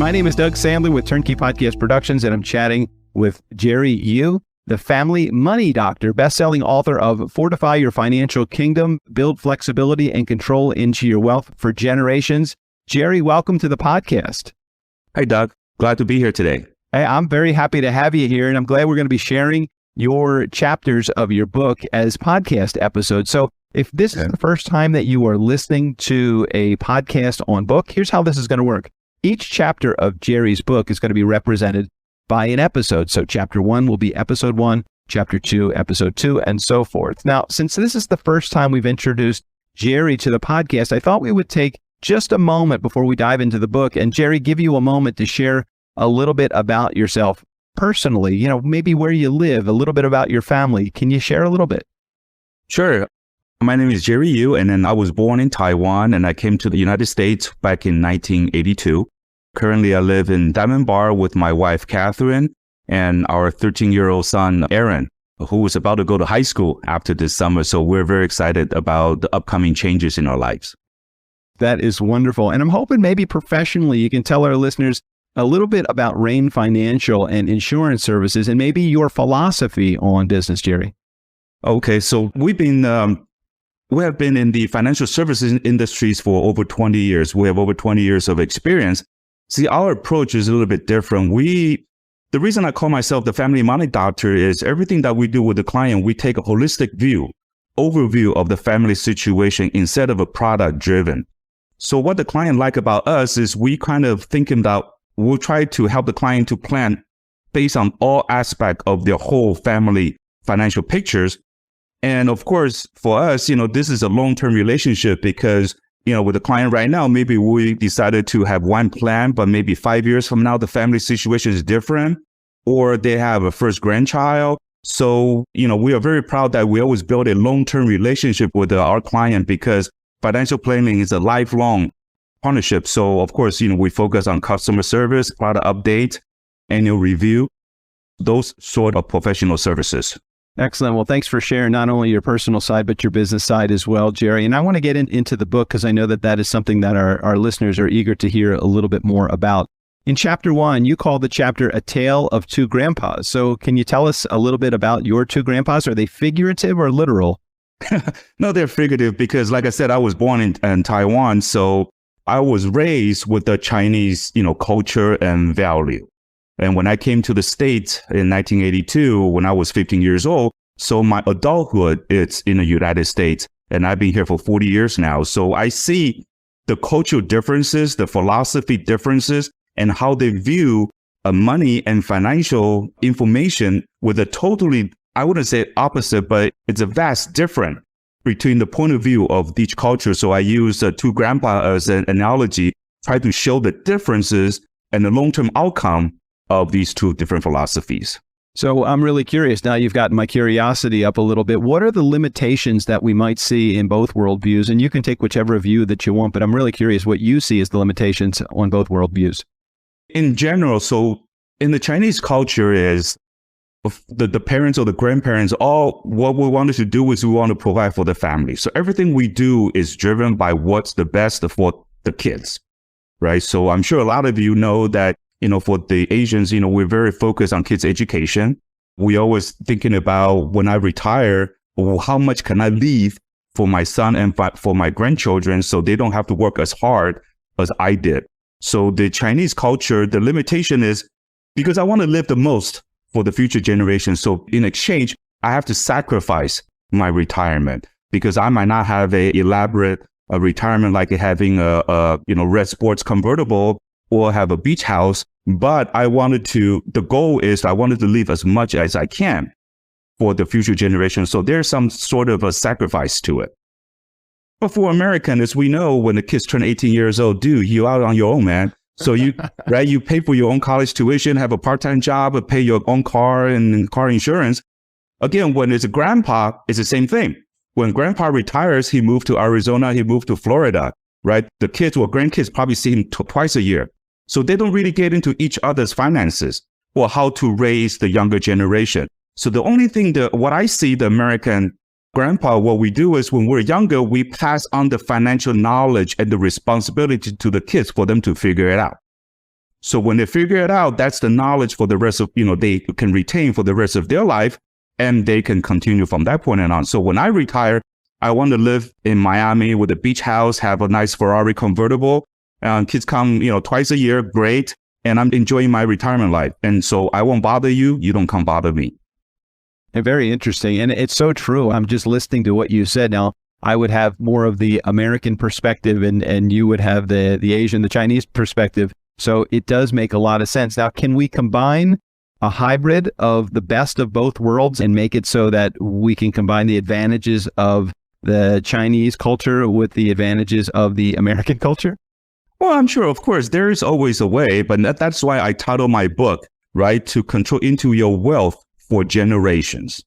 My name is Doug Sandler with Turnkey Podcast Productions, and I'm chatting with Jerry Yu, the family money doctor, best-selling author of Fortify Your Financial Kingdom, Build Flexibility and Control into Your Wealth for Generations. Jerry, welcome to the podcast. Hey, Doug. Glad to be here today. Hey, I'm very happy to have you here, and I'm glad we're going to be sharing your chapters of your book as podcast episodes. So if this is the first time that you are listening to a podcast on book, here's how this is going to work. Each chapter of Jerry's book is going to be represented by an episode. So chapter 1 will be episode 1, chapter 2, episode 2, and so forth. Now, since this is the first time we've introduced Jerry to the podcast, I thought we would take just a moment before we dive into the book and Jerry, give you a moment to share a little bit about yourself personally, maybe where you live, a little bit about your family. Can you share a little bit? Sure. My name is Jerry Yu, and then I was born in Taiwan, and I came to the United States back in 1982. Currently, I live in Diamond Bar with my wife, Catherine, and our 13-year-old son, Aaron, who is about to go to high school after this summer. So we're very excited about the upcoming changes in our lives. That is wonderful. And I'm hoping maybe professionally, you can tell our listeners a little bit about Rain Financial and insurance services and maybe your philosophy on business, Jerry. Okay, so we have been in the financial services industries for over 20 years. We have over 20 years of experience. See, our approach is a little bit different. The reason I call myself the family money doctor is everything that we do with the client, we take a holistic overview of the family situation instead of a product driven. So what the client like about us is we kind of thinking about, we'll try to help the client to plan based on all aspects of their whole family financial pictures. And of course, for us, this is a long-term relationship because, with the client right now, maybe we decided to have one plan, but maybe 5 years from now, the family situation is different, or they have a first grandchild. So, we are very proud that we always build a long-term relationship with our client because financial planning is a lifelong partnership. So, of course, we focus on customer service, product update, annual review, those sort of professional services. Excellent. Well, thanks for sharing not only your personal side, but your business side as well, Jerry. And I want to get into the book because I know that is something that our listeners are eager to hear a little bit more about. In chapter 1, you call the chapter A Tale of Two Grandpas. So can you tell us a little bit about your two grandpas? Are they figurative or literal? No, they're figurative because, like I said, I was born in Taiwan. So I was raised with the Chinese, culture and value. And when I came to the States in 1982, when I was 15 years old, so my adulthood is in the United States, and I've been here for 40 years now. So I see the cultural differences, the philosophy differences, and how they view money and financial information with a totally, I wouldn't say opposite, but it's a vast difference between the point of view of each culture. So I use two grandpa as an analogy, try to show the differences and the long-term outcome of these two different philosophies. So I'm really curious. Now you've got my curiosity up a little bit. What are the limitations that we might see in both worldviews? And you can take whichever view that you want, but I'm really curious what you see as the limitations on both worldviews. In general, so in the Chinese culture is the parents or the grandparents, all what we wanted to do is we want to provide for the family. So everything we do is driven by what's the best for the kids, right? So I'm sure a lot of you know that for the Asians, we're very focused on kids' education. We always thinking about when I retire, well, how much can I leave for my son and for my grandchildren so they don't have to work as hard as I did. So the Chinese culture, the limitation is because I want to live the most for the future generation. So in exchange, I have to sacrifice my retirement because I might not have a elaborate retirement like having a red sports convertible or have a beach house. But the goal is I wanted to leave as much as I can for the future generation. So there's some sort of a sacrifice to it. But for Americans, as we know, when the kids turn 18 years old, you out on your own, man. So you pay for your own college tuition, have a part-time job, pay your own car and car insurance. Again, when it's a grandpa, it's the same thing. When grandpa retires, he moved to Arizona, he moved to Florida, right? The kids or grandkids probably see him twice a year. So they don't really get into each other's finances or how to raise the younger generation. So the only thing what I see the American grandpa, what we do is when we're younger, we pass on the financial knowledge and the responsibility to the kids for them to figure it out. So when they figure it out, that's the knowledge for the rest of, they can retain for the rest of their life, and they can continue from that point on. So when I retire, I want to live in Miami with a beach house, have a nice Ferrari convertible. Kids come, twice a year, great. And I'm enjoying my retirement life. And so I won't bother you. You don't come bother me. And very interesting. And it's so true. I'm just listening to what you said. Now, I would have more of the American perspective and you would have the Asian, the Chinese perspective. So it does make a lot of sense. Now, can we combine a hybrid of the best of both worlds and make it so that we can combine the advantages of the Chinese culture with the advantages of the American culture? Well, I'm sure, of course, there is always a way, but that's why I title my book, right, To Control Into Your Wealth for Generations.